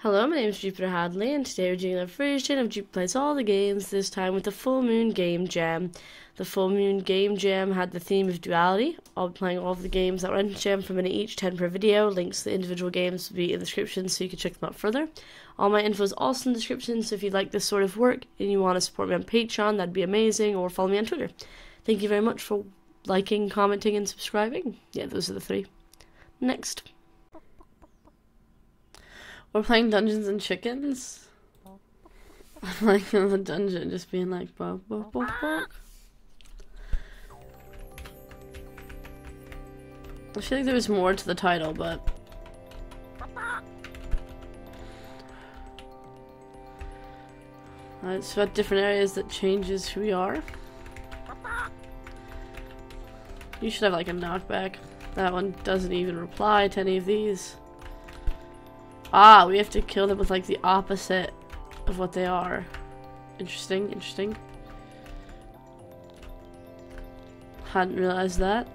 Hello, my name is Jupiter Hadley, and today we're doing a version of Jupi Plays All the Games, this time with the Full Moon Game Jam. The Full Moon Game Jam had the theme of duality. I'll be playing all of the games that were in the jam for a minute each, 10 per video. Links to the individual games will be in the description so you can check them out further. All my info is also in the description, so if you like this sort of work and you want to support me on Patreon, that'd be amazing, or follow me on Twitter. Thank you very much for liking, commenting, and subscribing. Yeah, those are the three. Next. We're playing Dungeons and Chickens. I'm like in the dungeon, just being like, bok, bok, bok, bok. I feel like there was more to the title, but it's about different areas that changes who we are. You should have like a knockback. That one doesn't even reply to any of these. Ah, we have to kill them with like the opposite of what they are. Interesting, interesting. Hadn't realized that.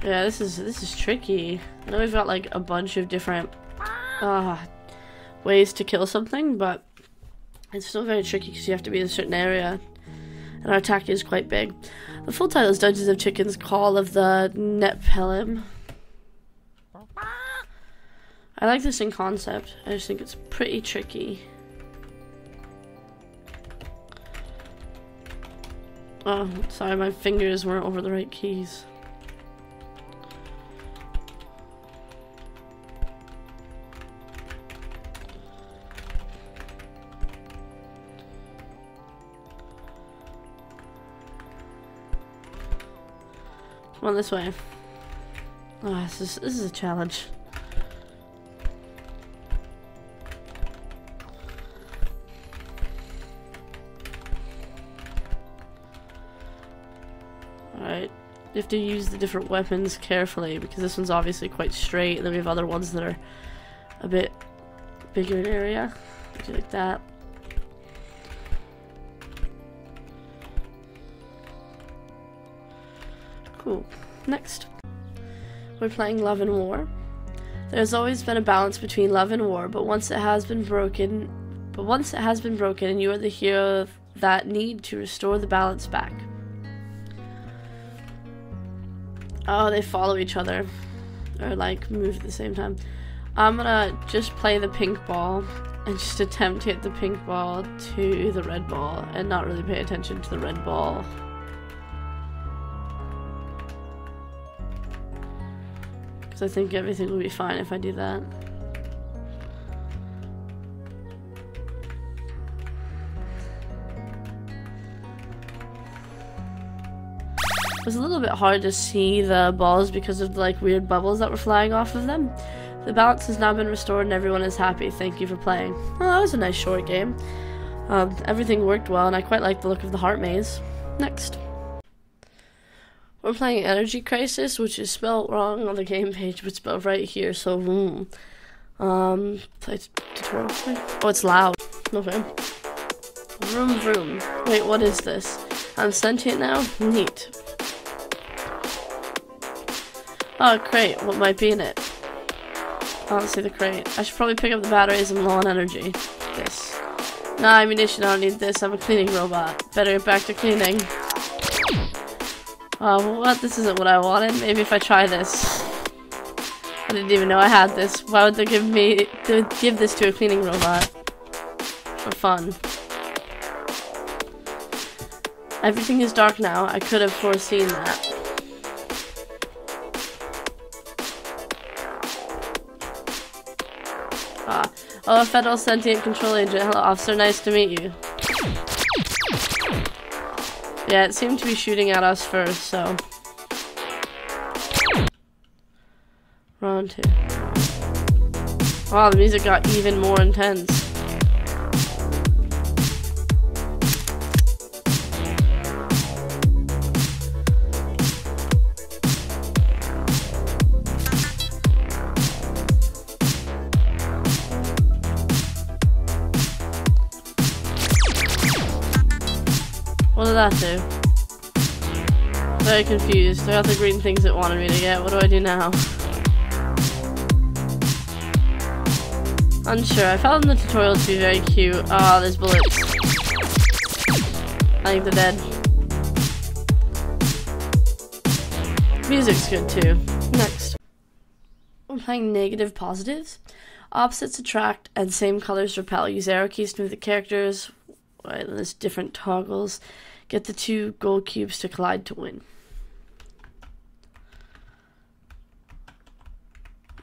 Yeah, this is tricky. I know we've got like a bunch of different ways to kill something, but it's still very tricky because you have to be in a certain area, and our attack is quite big. The full title is Dungeons of Chickens: Call of the Nephilim. I like this in concept. I just think it's pretty tricky. Oh, sorry, my fingers weren't over the right keys. Come on, this way. Oh, this is a challenge. Alright. You have to use the different weapons carefully because this one's obviously quite straight, and then we have other ones that are a bit bigger in area. Do like that. Cool. Next. We're playing Love and War. There's always been a balance between love and war, but once it has been broken and you are the hero of that need to restore the balance back. Oh, they follow each other. Or like move at the same time. I'm gonna just play the pink ball and just attempt to hit the pink ball to the red ball and not really pay attention to the red ball. I think everything will be fine if I do that. It was a little bit hard to see the balls because of the like weird bubbles that were flying off of them. The balance has now been restored and everyone is happy. Thank you for playing. Oh, that was a nice short game. Everything worked well and I quite like the look of the heart maze. Next. We're playing Energy Crysis, which is spelled wrong on the game page, but spelled right here, so play tutorial. Oh, it's loud. Okay. Vroom vroom. Wait, what is this? I'm sentient now? Neat. Oh, a crate. What might be in it? I don't see the crate. I should probably pick up the batteries. I'm low on energy. This. Nah, ammunition. I don't need this. I'm a cleaning robot. Better get back to cleaning. What? This isn't what I wanted. Maybe if I try this. I didn't even know I had this. Why would they give this to a cleaning robot? For fun. Everything is dark now. I could have foreseen that. Oh, a federal sentient control agent. Hello, officer. Nice to meet you. Yeah, it seemed to be shooting at us first, so. Round 2. Wow, the music got even more intense. What did that do? Very confused. I got the green things it wanted me to get. What do I do now? Unsure. I found the tutorial to be very cute. Ah, there's bullets. I think they're dead. Music's good too. Next. I'm playing negative positives. Opposites attract and same colors repel. Use arrow keys to move the characters. Right, there's different toggles. Get the 2 gold cubes to collide to win.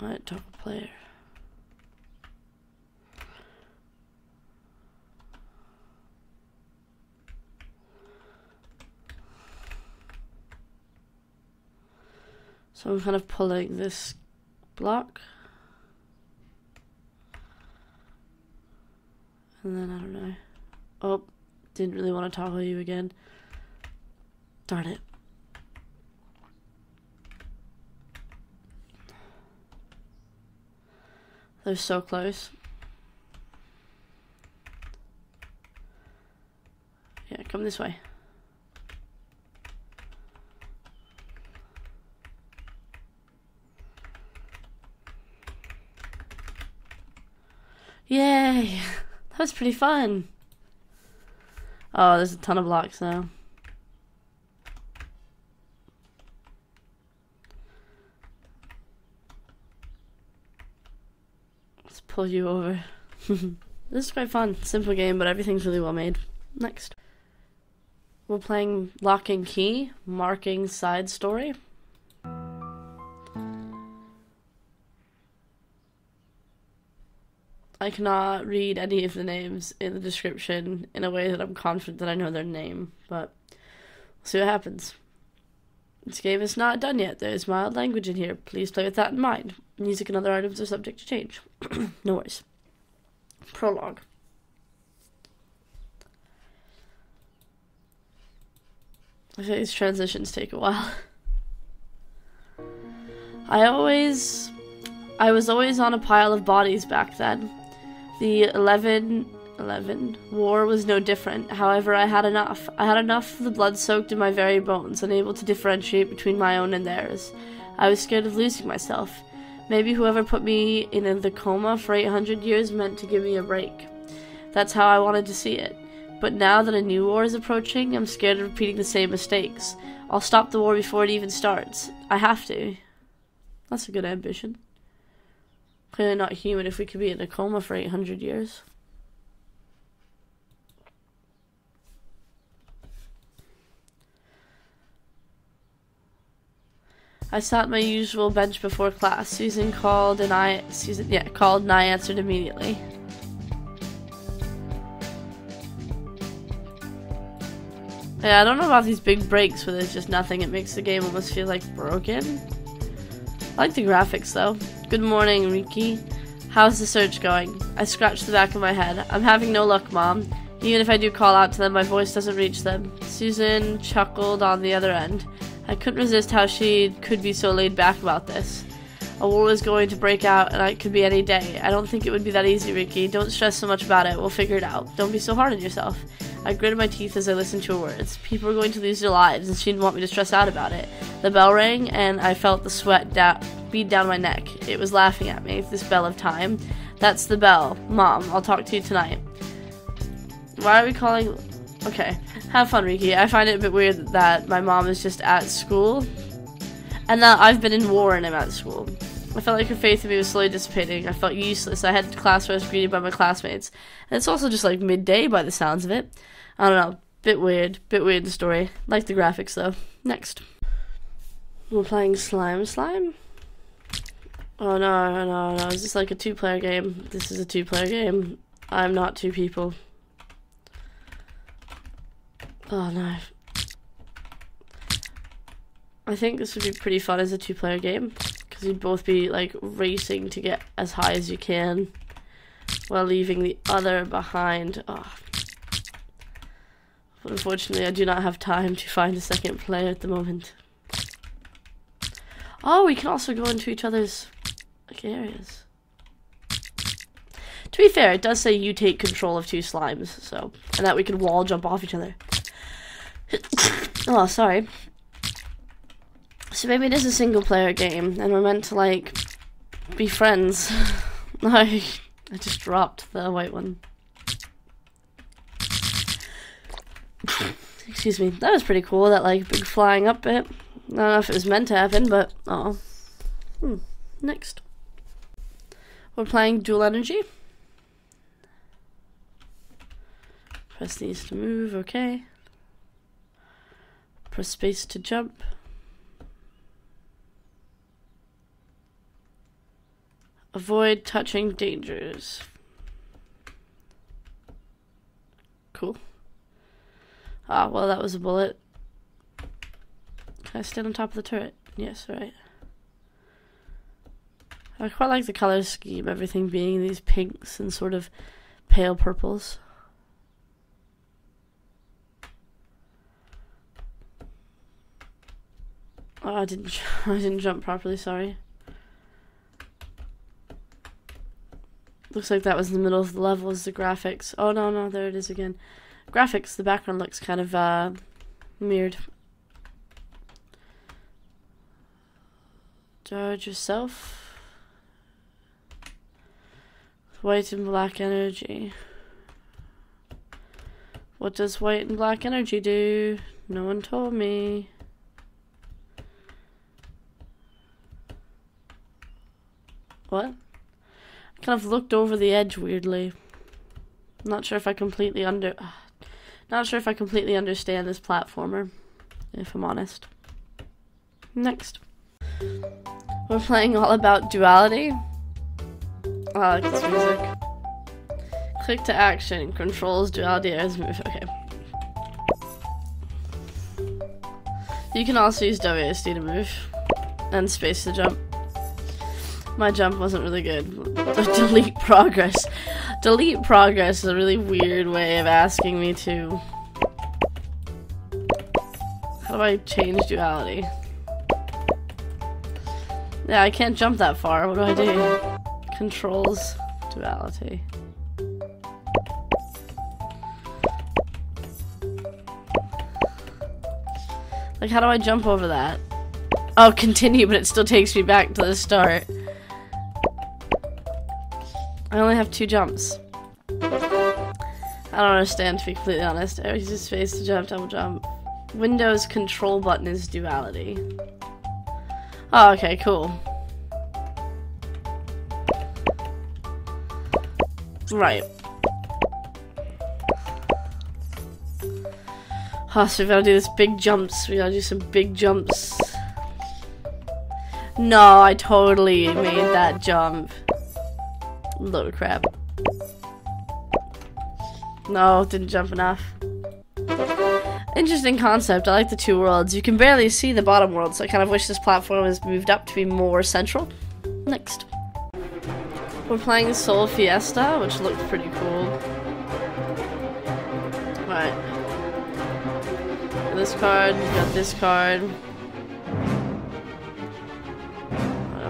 Alright, toggle player. So I'm kind of pulling this block. And then I don't know. Oh, didn't really want to toggle you again. Darn it. They're so close. Yeah, come this way. Yay! That was pretty fun. Oh, there's a ton of blocks now. Let's pull you over. This is quite fun. Simple game, but everything's really well made. Next. We're playing Lock and Key, Marking Side Story. I cannot read any of the names in the description in a way that I'm confident that I know their name, but we'll see what happens. This game is not done yet. There is mild language in here. Please play with that in mind. Music and other items are subject to change. No worries. Prologue. I think these transitions take a while. I was always on a pile of bodies back then. The 11 war was no different. However, I had enough. I had enough of the blood soaked in my very bones, unable to differentiate between my own and theirs. I was scared of losing myself. Maybe whoever put me in the coma for 800 years meant to give me a break. That's how I wanted to see it. But now that a new war is approaching, I'm scared of repeating the same mistakes. I'll stop the war before it even starts. I have to. That's a good ambition. Clearly not human if we could be in a coma for 800 years. I sat my usual bench before class. Susan called and I answered immediately. Yeah, I don't know about these big breaks where there's just nothing. It makes the game almost feel like broken. I like the graphics though. Good morning, Riki. How's the search going? I scratched the back of my head. I'm having no luck, Mom. Even if I do call out to them, my voice doesn't reach them. Susan chuckled on the other end. I couldn't resist how she could be so laid back about this. A war is going to break out, and it could be any day. I don't think it would be that easy, Riki. Don't stress so much about it. We'll figure it out. Don't be so hard on yourself. I gritted my teeth as I listened to her words. People were going to lose their lives, and she didn't want me to stress out about it. The bell rang, and I felt the sweat bead down my neck. It was laughing at me, this bell of time. That's the bell. Mom, I'll talk to you tonight. Why are we calling... Okay. Have fun, Riki. I find it a bit weird that my mom is just at school, and that I've been in war and I'm at school. I felt like her faith in me was slowly dissipating. I felt useless. I had class where I was greeted by my classmates. And it's also just like midday by the sounds of it. I don't know. Bit weird the story. Like the graphics though. Next. We're playing SlimeSlime. Oh no. Is this like a 2-player game? This is a 2-player game. I'm not 2 people. Oh no. I think this would be pretty fun as a 2-player game. Because you'd both be like racing to get as high as you can while leaving the other behind. Oh. But unfortunately I do not have time to find a second player at the moment. Oh, we can also go into each other's like areas. To be fair, it does say you take control of 2 slimes, so, and that we can wall jump off each other. Oh, sorry. So maybe it is a single player game and we're meant to like be friends. I just dropped the white one. Excuse me. That was pretty cool, that like big flying up bit. I don't know if it was meant to happen, but oh. Next. We're playing Dual Energy. Press these to move, okay. Press space to jump. Avoid touching dangers. Cool. Ah, well, that was a bullet. Can I stand on top of the turret? Yes, right. I quite like the color scheme, everything being these pinks and sort of pale purples. Oh, I didn't jump properly, sorry. Looks like that was in the middle of the level as the graphics. Oh, no, there it is again. Graphics, the background looks kind of mirrored. Charge yourself. White and black energy. What does white and black energy do? No one told me. What? I kind of looked over the edge weirdly. Not sure if I completely understand this platformer, if I'm honest. Next. We're playing All About Duality. Oh, I like this music. Click to action. Controls duality as move. Okay. You can also use WSD to move. And space to jump. My jump wasn't really good. Delete progress. Delete progress is a really weird way of asking me to... How do I change duality? Yeah, I can't jump that far. What do I do? Controls duality. Like, how do I jump over that? Oh, continue, but it still takes me back to the start. I only have 2 jumps. I don't understand, to be completely honest. I always use space to jump, double jump. Windows control button is duality. Oh, okay, cool. Right. Oh, so we gotta do this big jumps. We gotta do some big jumps. No, I totally made that jump. Load of crap. No, didn't jump enough. Interesting concept. I like the 2 worlds. You can barely see the bottom world, so I kind of wish this platform was moved up to be more central. Next. We're playing Soul Fiesta, which looked pretty cool. Alright. This card, we got this card.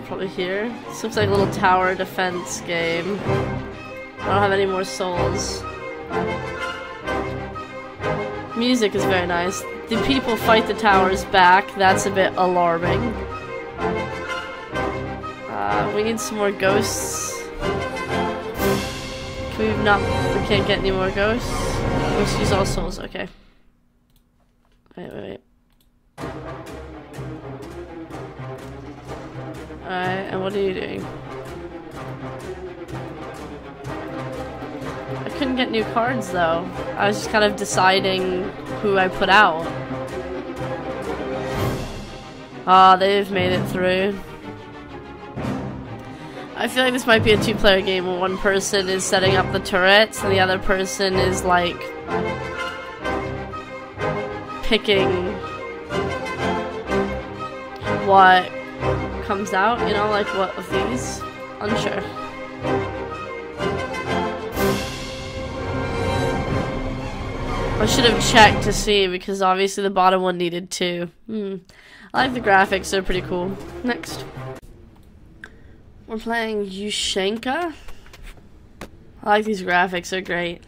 Probably here. This looks like a little tower defense game. I don't have any more souls. Music is very nice. The people fight the towers back. That's a bit alarming. We need some more ghosts. We can't get any more ghosts. Let's use all souls, okay. Wait. Alright, and what are you doing? I couldn't get new cards though. I was just kind of deciding who I put out. Ah, they've made it through. I feel like this might be a 2-player game where one person is setting up the turrets and the other person is like picking what comes out, you know, like what of these? Unsure. I should have checked to see because obviously the bottom one needed 2. I like the graphics, they're pretty cool. Next. We're playing Ushanka. I like these graphics, they're great.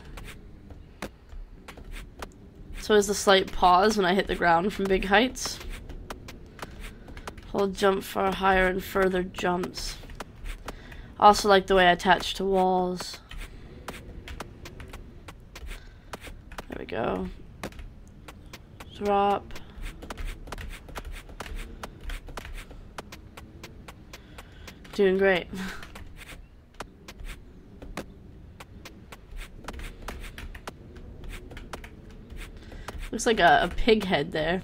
So there's a slight pause when I hit the ground from big heights. Hold jump for higher and further jumps. Also like the way I attach to walls. There we go. Drop. Doing great. Looks like a pig head there.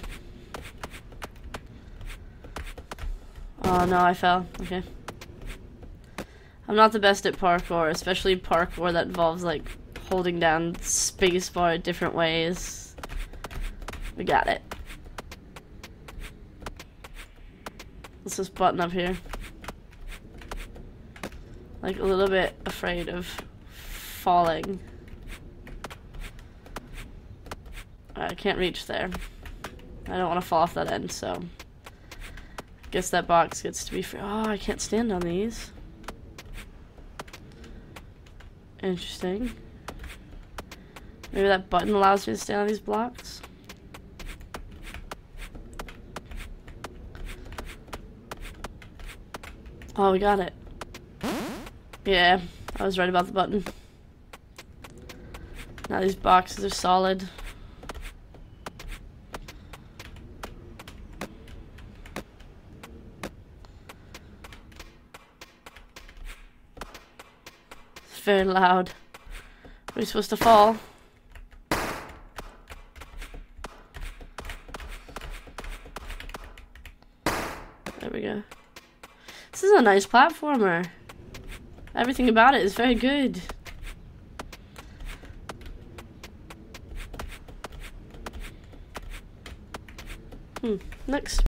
Oh no, I fell. Okay. I'm not the best at parkour, especially parkour that involves like holding down spacebar different ways. We got it. What's this button up here? Like a little bit afraid of falling. I can't reach there. I don't want to fall off that end, so I guess that box gets to be free. Oh, I can't stand on these. Interesting. Maybe that button allows me to stand on these blocks. Oh, we got it. Yeah, I was right about the button. Now these boxes are solid. It's very loud. Are we supposed to fall? There we go. This is a nice platformer. Everything about it is very good. Next.